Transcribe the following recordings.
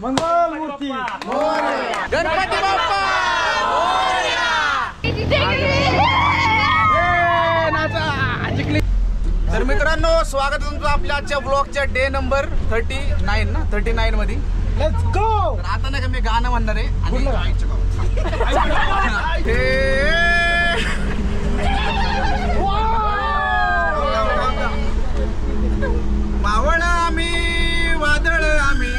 मंगल मूर्ती गणपती बाप्पा तर मित्रांनो, स्वागत आहे तुमचं आपल्या आजच्या ब्लॉगच्या डे नंबर 39 ना 39 मध्ये. Let's go. तर आता नाही का मी गाणं म्हणणार आहे आणि मावळ आम्ही वादळ आम्ही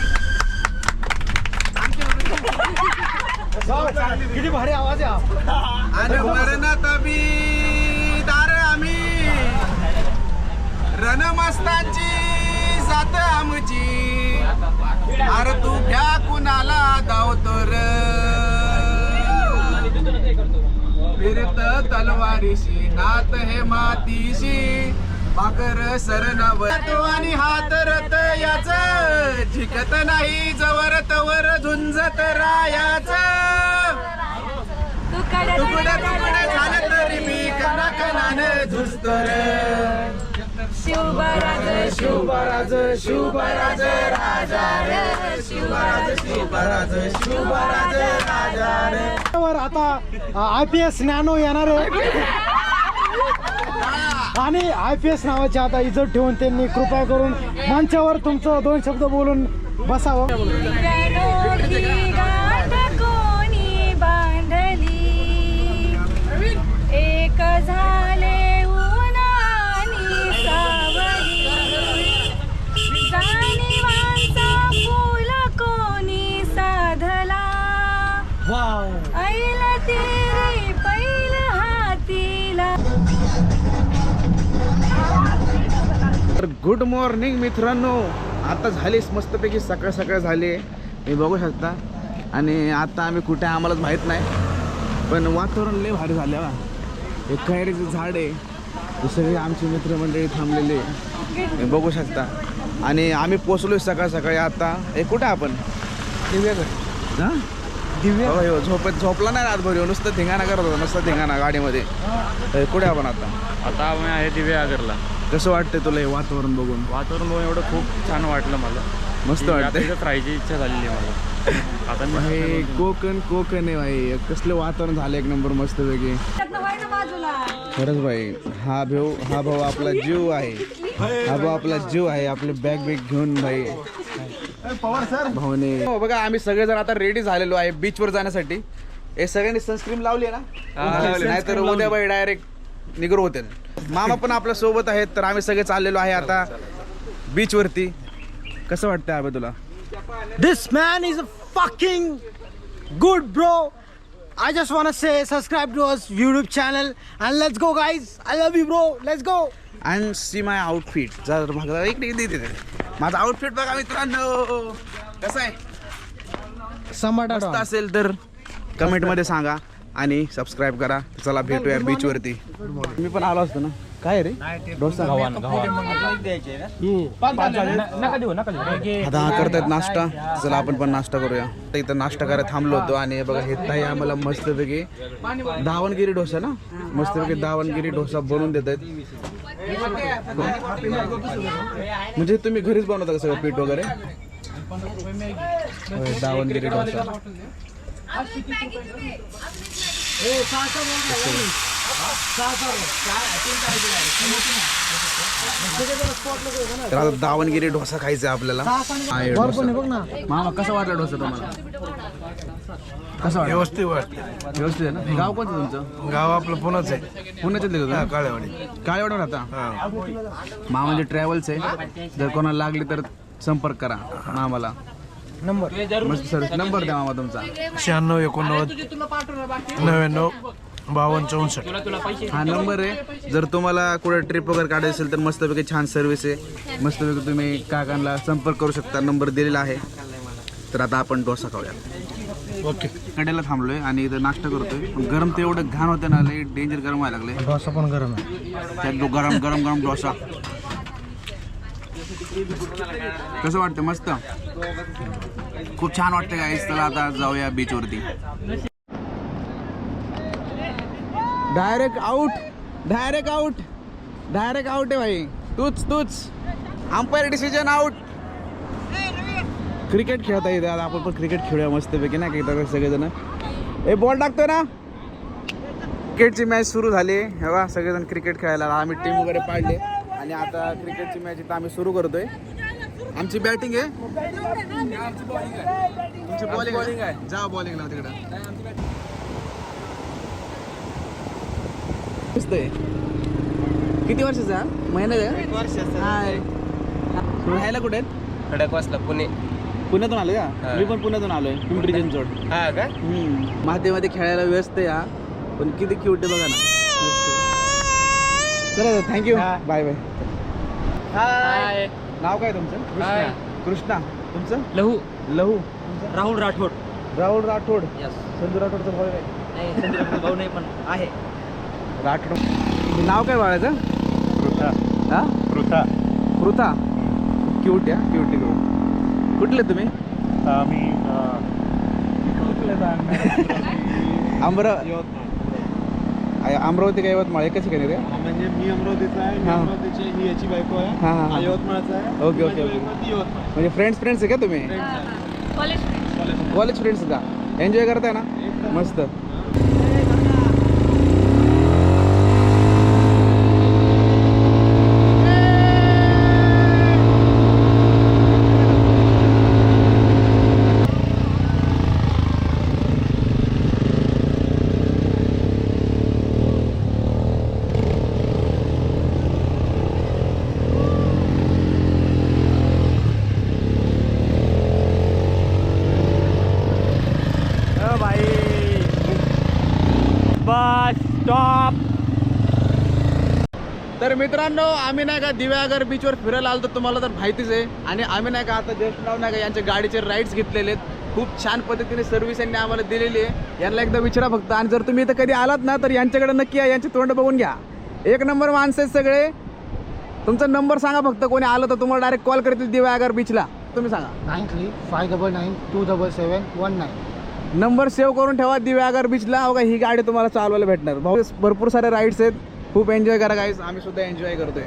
किती भारी आवाज आहे. आणि मरणात आम्ही दार आम्ही रणमस्तांची जात आमची अरे तू भ्या कुणाला धावतो र फिरत तलवारीशी नात हे मातीशी भाकर सरणावर आणि हात रथ याच झिकत नाही जवर तवर झुंजत रायाच तुकडे तुकडे झालं तरी मी कणा कणाने झुजतो रे शिवबराज शिवबराज शिवबराज राजा रे शिवबराज शिवबराज शिवबराज राजा रे. आता IPS नॅनो येणार आहे आणि IPS नावाची आता इज्जत ठेवून त्यांनी कृपया करून मंचावर तुमचं 2 शब्द बोलून बसावं. कोणी बांधली एक झाले उन्हानी सावली जाणीवांचा फूल कोणी साधला ऐल तेरे पैल हातीला. तर गुड मॉर्निंग मित्रांनो, आता झालीच मस्तपैकी सकाळ सकाळ झाली हे बघू शकता. आणि आता आम्ही कुठे आम्हालाच माहीत नाही, पण वातावरण लय भारी झालं बा. हे कैरीचं झाड आहे, हे सगळे आमचे मित्रमंडळी थांबलेले हे बघू शकता. आणि आम्ही पोचलोय सकाळ सकाळी. आता हे कुठे आपण दिव्याकडे हां दिव्या हो झोपला नाही रातभर, नुसतं धिंगाणा करत होता, नुसतं धिंगाणा गाडीमध्ये. कुठे आपण आता आम्ही आहे दिव्यागरला. कसं वाटतंय तुला हे वातावरण बघून? वातावरण बघून एवढं खूप छान वाटलं मला, मस्त वाटतंय. इथं राहायची इच्छा झालेली आहे मला. आता मी भाई कोकण आहे भाई, कसलं वातावरण झालं एक नंबर मस्त वेगळी. खरंच भाई, हा भाऊ आपला जीव आहे, हा भाऊ आपला जीव आहे. आपले बॅग घेऊन भाई भाऊने. हो बघा, आम्ही सगळेजण आता रेडी झालेलो आहे बीचवर जाण्यासाठी. हे सगळ्यांनी सनस्क्रीन लावली आहे ना, नाहीतर उद्या भाई डायरेक्ट निग्रो होते. मामा पण आपल्या सोबत आहेत, तर आम्ही सगळे चाललेलो आहे आता बीच वरती. कसं वाटतंय अबे तुला? This man is a fucking good bro. I just wanna say subscribe to us YouTube channel and let's go guys. I love you bro. Let's go. And see my outfit. जर बघा इकडे माझा outfit बघा मित्रांनो कसं आहे. मस्त असेल तर कमेंटमध्ये सांगा आणि सबस्क्राईब करा. चला भेटूया बीच वरती. मी पण आलो असतो ना. काय रे डोसा आता करतायत नाश्ता. चला आपण पण नाश्ता करूया. इथं नाश्ता करायला थांबलो होतो आणि बघा हे ताई आम्हाला मस्तपैकी दावणगिरी डोसा ना, मस्तपैकी दावणगिरी डोसा बनवून देत आहेत. म्हणजे तुम्ही घरीच बनवता का सगळं पीठ वगैरे? दावणगिरी डोसा तर आता दावणगिरी डोसा खायचा आपल्याला. मामा कसा वाटला डोसा तुम्हाला? कसं वाटलं? व्यवस्थित आहे ना. गाव कोणतं तुमचं? गाव आपलं पुण्याच आहे. पुण्याच्यातले का? काळेवाडी राहता. मामाचे ट्रॅव्हल्स आहे, जर कोणाला लागली तर संपर्क करा मामाला. मस्त सर्विस. नंबर द्या मामा तुमचा. 96 89 99 52 64 हा नंबर आहे. जर तुम्हाला कुठे ट्रिप वगैरे काढायची असेल तर मस्तपैकी छान सर्व्हिस आहे. मस्तपैकी तुम्ही काकांना संपर्क करू शकता. नंबर दिलेला आहे. तर आता आपण डोसा खाऊया. ओके. कडेला थांबलोय आणि इथं नाश्ता करतोय. गरम ते एवढं घाण होतं ना, लई डेंजर गरम व्हायला लागले. डोसा पण गरम आहे. त्यात गरम गरम गरम डोसा. कसं वाटतं? मस्त, खूप छान वाटतं गाईस. चला आता जाऊया बीच वरती. डायरेक्ट आउट आहे भाई. तूच अंपायर डिसिजन आउट. क्रिकेट खेळता येते. आता आपण पण क्रिकेट खेळूया मस्तपैकी ना, काही सगळेजण. ए बॉल टाकतोय ना. क्रिकेटची मॅच सुरू झाली. हे बघा सगळेजण क्रिकेट खेळायला. आम्ही टीम वगैरे पाडले आणि आता क्रिकेटची मॅच इथं आम्ही सुरू करतोय. आमची बॅटिंग आहे, तुमची बॉलिंग आहे. जा बॉलिंग लाव तिकडं. किती वर्षाचा? महिन्याचा? हाय. राहायला कुठे आहेत? खडकवासला पुणे. पुण्यातून आले का? मी पण पुण्यातून आलोय, पिंपरी चिंचवड. हा का? मातीमध्ये खेळायला व्यस्त आहे हा, पण किती क्यूट आहे बघा ना. चला थँक्यू, बाय बाय. हाय. नाव काय तुमचं? हाय. कृष्णा. तुमचं? लहू. लहू. राहुल राठोड. राहुल राठोड. यस. संजू राठोडचा भाऊ आहे. नाही चंद्रपूर भाऊ नाही पण आहे. राठोड. नाव काय बाळाचं? पृथा. हा पृथा. पृथा. क्यूट या, क्यूट कुठले तुम्ही? आम्ही अमरावती का यवतमाळ एकच ठिकाणी रे? म्हणजे मी अमरावतीचा आहे, मी हा. अमरावतीची, ही याची बायको आहे. हा, हा, हा हा. यवतमाळचा आहे. ओके, ओके, माझी ओके. बायको ती यवतमाळ. म्हणजे फ्रेंड्स आहे का तुम्ही? कॉलेज कॉलेज फ्रेंड्स का? एन्जॉय करताय ना? मस्त. Bus stop. तर मित्रांनो, आम्ही नाही का दिव्यागर बीचवर फिरायला आलो, तर तुम्हाला तर माहितीच आहे. आणि आम्ही नाही का आता जस्ट नाव नाही का यांच्या गाडीचे राईड्स घेतलेले आहेत. खूप छान पद्धतीने सर्व्हिस यांनी आम्हाला दिलेली आहे. यांना एकदा विचारा फक्त. आणि जर तुम्ही इथं कधी आलात ना, तर यांच्याकडे नक्की या, यांचे तोंड बघून घ्या. एक नंबर माणसं आहेत सगळे. तुमचा नंबर सांगा फक्त, कोणी आलं तर तुम्हाला डायरेक्ट कॉल करतील दिव्यागर बीचला. तुम्ही सांगा. 93599719. नंबर सेव्ह करून ठेवा दिव्यागर बीचला. बघा ही गाडी तुम्हाला चालवायला भेटणार. भाऊ भरपूर सारे राईड्स आहेत. खूप एन्जॉय करा गाईज. आम्ही सुद्धा एन्जॉय करतोय.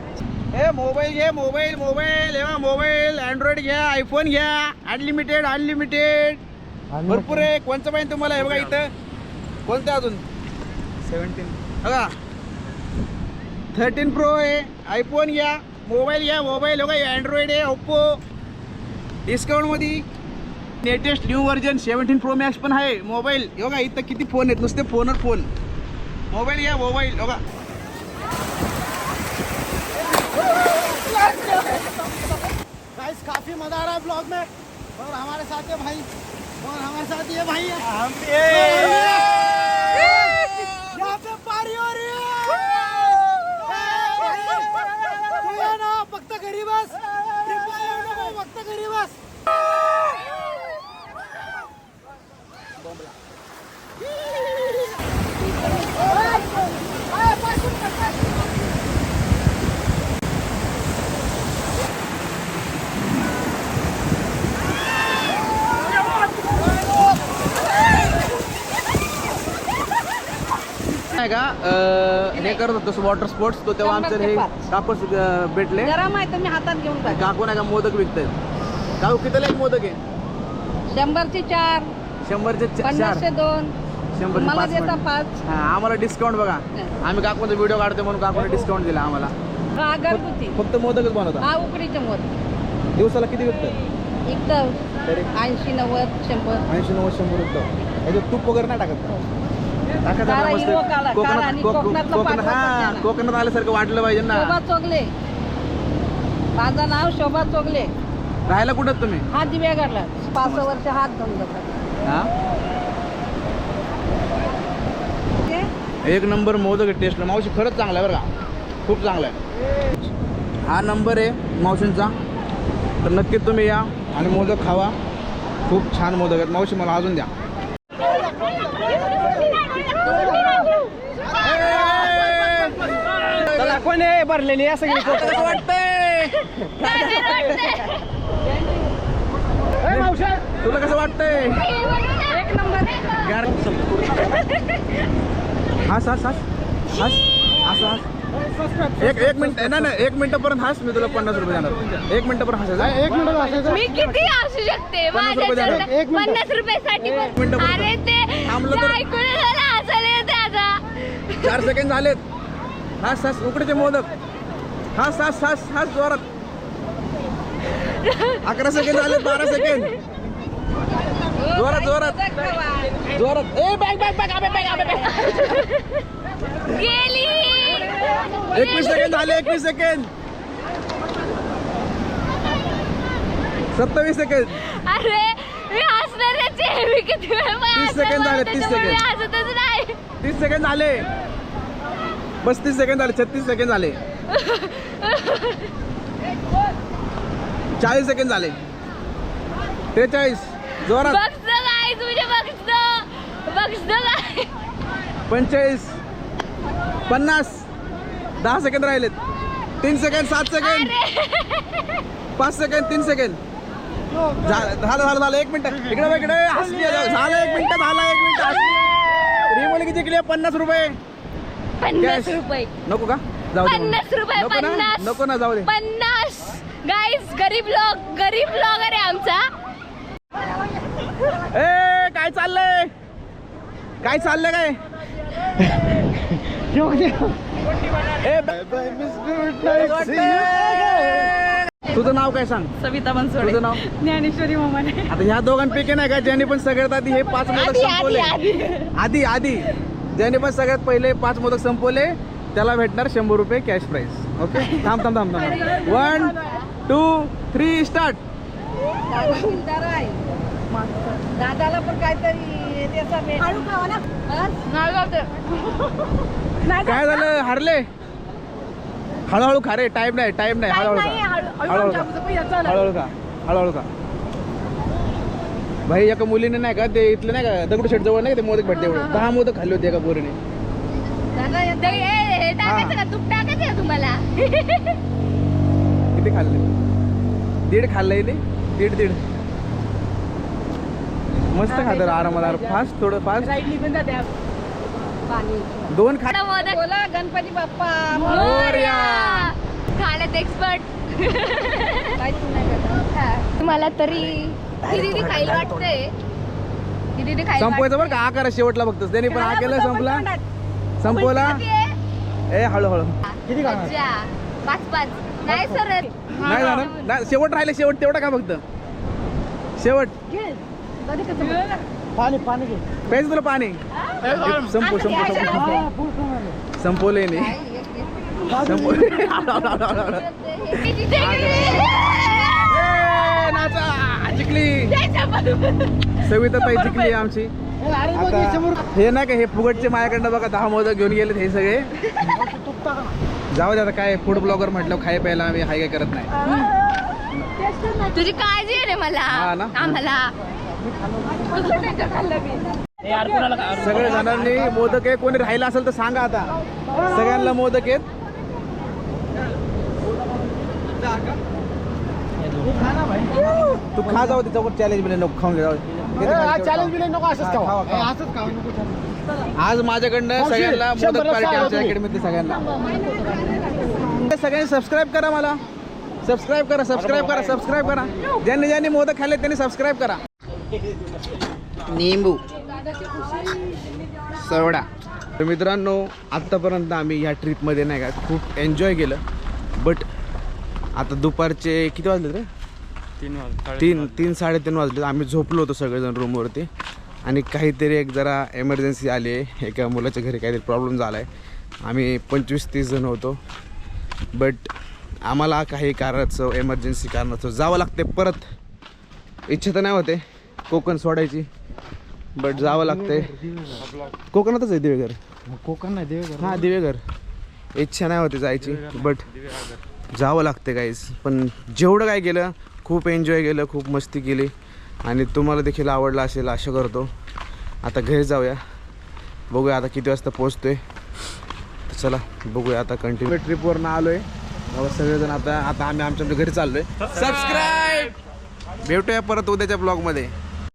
हे मोबाईल घे, मोबाईल मोबाईल अँड्रॉइड घ्या, आयफोन घ्या. अनलिमिटेड भरपूर आहे. कोणतं पाहिजे तुम्हाला? हे बघा इथं कोणतं अजून 17 बघा 13 प्रो आहे. आयफोन घ्या, मोबाईल बघा अँड्रॉइड आहे, ओप्पो डिस्काउंटमध्ये. Latest new version 17 pro max पण आहे मोबाईल. बघा इथं किती फोन आहेत, नुसते फोनवर फोन. मोबाईल घ्या, बघा. गाइस काफी मजा आ रहा है ब्लॉग में, और हमारे साथ है भाई, और हमारे साथ ये भाई है. यहाँ पे पारी हो रही है. तू ये ना फक्त घरी बस. ट्रिपला येऊ नको, फक्त घरी बस. नाही का हे करत होतो वॉटर स्पोर्ट्स, तो तेव्हा आमचं हे कापूस भेटले. गरम आहे तुम्ही हातात घेऊन टाका. काकू नाही का मोदक विकतायत. काकू कितीला एक मोदक आहे? 100चे 4, 100चे 50चे 2. 100चे मला 5 देता 5. हा, आम्हाला डिस्काउंट बघा. आम्ही काकूचा व्हिडिओ काढतो म्हणून काकूने डिस्काउंट दिला आम्हाला. हा घरगुती. फक्त मोदकच बनवता. हा उकडीचे मोदक. दिवसाला किती विकतात? एकदम तरी 80, 90, 100. 80-90 100 विकतो. त्याच्यात तूप वगैरे नाही टाकत? टाकत काळा आता हिरवा काळा, काळा आणि कोकणातलं कोकणात पाठवा हा सगळ्यांना. कोकणात आल्यासारखं वाटलं पाहिजे ना. शोभा चोगले. माझं नाव शोभा चोगले. राहायला कुठं तुम्ही? हा दिव्यागडला 5 वर्ष हात धंदा करतो. हा एक नंबर मोदक टेस्ट. मावशी खरंच चांगला आहे बरं का, खूप चांगला आहे. हा नंबर आहे मावशींचा, तर नक्कीच तुम्ही या आणि मोदक खावा. खूप छान मोदक आहेत. मावशी मला अजून द्या. कोण आहे भरलेली या सगळी? कसं वाटतंय? तुला कसं वाटतंय? एक नंबर. हस हस हस हस हस हस एक मिनिट नाही 1 मिनिटापर्यंत हास मी तुला 50 रुपये देणार 1 मिनिटापर्यंत हासायचं 1 मिनिट असायचं. मी किती असू शकते 50 रुपये द्या. माझ्याकडे एक मिनिट. 50 रुपयासाठी पण. मिनिटं बोलतो. अरे ते थांबलं तर- ऐकून मला हसायला येते आता. 4 सेकंड झालेत हास हास उकडीचे मोदक हास हास हास हास जोरात 11 सेकंड झालेत 12 सेकंड जोरात जोरात जोरात ए बॅग बॅग बॅग अबे बॅग अबे बॅग गेली 21 सेकंड झाले 21 सेकंड 27 सेकंड अरे मी हसणारच आहे. मी किती वेळ 30 सेकंड झाले, 30 त्याच्यामुळे सेकंड. मी हसतच नाही. 30 सेकंड झाले 35 सेकंड झाले 36 सेकंड झाले 40 सेकंड झाले 43 जोरात बघतो काय तुझे बघतो काय 45 50 10 सेकंड राहिलेत 3 सेकंड 7 सेकंड 5 सेकंड 3 सेकंड झालं 1 मिनिट इकडे इकडे हसली झालं 1 मिनिट झालं 1 मिनिट हसली रिमोल किती जिंकले 50 रुपये 50 रुपये नको का जाऊ दे 50 रुपये नको ना 50 नको ना जाऊ दे 50 गाईस गरीब ब्लॉगर आहे आमचा. ए काय चाललंय काय ए तुझं नाव काय सांग सविता बनसोडे. तुझं नाव ज्ञानेश्वरी मामाने. आता ह्या दोघांपैकी नाही का ज्यांनी पण सगळ्यात आधी हे 5 मोदक संपवले आधी ज्यांनी पण सगळ्यात पहिले 5 मोदक संपवले त्याला भेटणार 100 रुपये कॅश प्राइस. ओके थांब 1 2 3 स्टार्ट. दादाला पण काहीतरी काय झालं हारले हळूहळू खा रे टाइम नाही हळूहळू खा भाई एका मुलीने नाही का ते इथलं नाही का दगडूशेठ जवळ नाही का ते मोदक भेटते एवढे 10 मोदक खाल्ले होते एका पोरीने. टाकायचं का तूप टाकायचं का तुम्हाला. किती खाल्ले 1.5 खाल्लंय ते 1.5 मस्त खातं आरामात फास्ट थोडं फास्ट 2 खा बोला गणपती बाप्पा मोरया. खाण्यात एक्सपर्ट. मला तरी दीदी खायला वाटतंय दीदी खायला संपवायचं बरं का आकार शेवटला फक्त त्यांनी पण हा केलं संपवला ए हळूहळू किती खाणार? अच्छा 5 नाही सर नाही जाणार नाही, शेवट राहिले शेवट तेवढा का फक्त शेवट पाणी घे. प्यायचं तुला पाणी संपवलंय नाही जिंकली सविता ताई जिंकली आमची. आता हे नाही का हे फुगटचे माझ्याकडनं बघा 10 मोदक घेऊन गेलेत हे सगळे. जाऊ दे आता काय फूड ब्लॉगर म्हटलं खाय प्यायला आम्ही हाय काय करत नाही. तुझी काळजी आहे रे मला हा ना? आम्हाला. सगळ्या जणांनी मोदक आहे कोणी राहिला असेल तर सांगा आता सगळ्यांना मोदक आहेत. तू खा जाऊ दे चौकट चॅलेंज बिले नको खाऊन घे जाऊ दे. चॅलेंज बिलेंज नको असंच खाऊ. खावा, खावा. असंच खाऊ नको challenge. आज माझ्याकडनं सगळ्यांना मोदक पार्टी आमच्या अकॅडमीतल्या सगळ्यांना सगळ्यांनी सबस्क्राईब करा मला सबस्क्राईब करा ज्यांनी मोदक खाल्ले त्यांनी सबस्क्राईब करा. निंबू सोडा. तर मित्रांनो आत्तापर्यंत आम्ही ह्या ट्रिपमध्ये नाही का खूप एन्जॉय केलं. बट आता दुपारचे किती वाजले रे 3 3:30 वाजले. आम्ही झोपलो होतो सगळेजण रूमवरती आणि काहीतरी एक जरा एमर्जन्सी आली आहे. एका मुलाच्या घरी काहीतरी प्रॉब्लेम झाला आहे. आम्ही 25-30 जण होतो. बट आम्हाला काही कारणाचं एमर्जन्सी कारणाचं जावं लागते परत. इच्छा तर नाही होते कोकण सोडायची बट जावं लागतंय. कोकणातच आहे दिवेघर. कोकण नाही देव हां दिवेघर. इच्छा नाही होते जायची बट जावं लागते गाईज. पण जेवढं काय केलं खूप एन्जॉय केलं खूप मस्ती केली आणि तुम्हाला देखील आवडलं असेल आशा करतो. आता घरी जाऊया बघूया आता किती वाजता पोहोचतोय. चला बघूया आता कंटिन्यू ट्रिपवरनं आलो आहे बाबा सगळेजण. आता आम्ही आमच्या घरी चाललोय. सबस्क्राईब भेटूया परत उद्याच्या ब्लॉगमध्ये.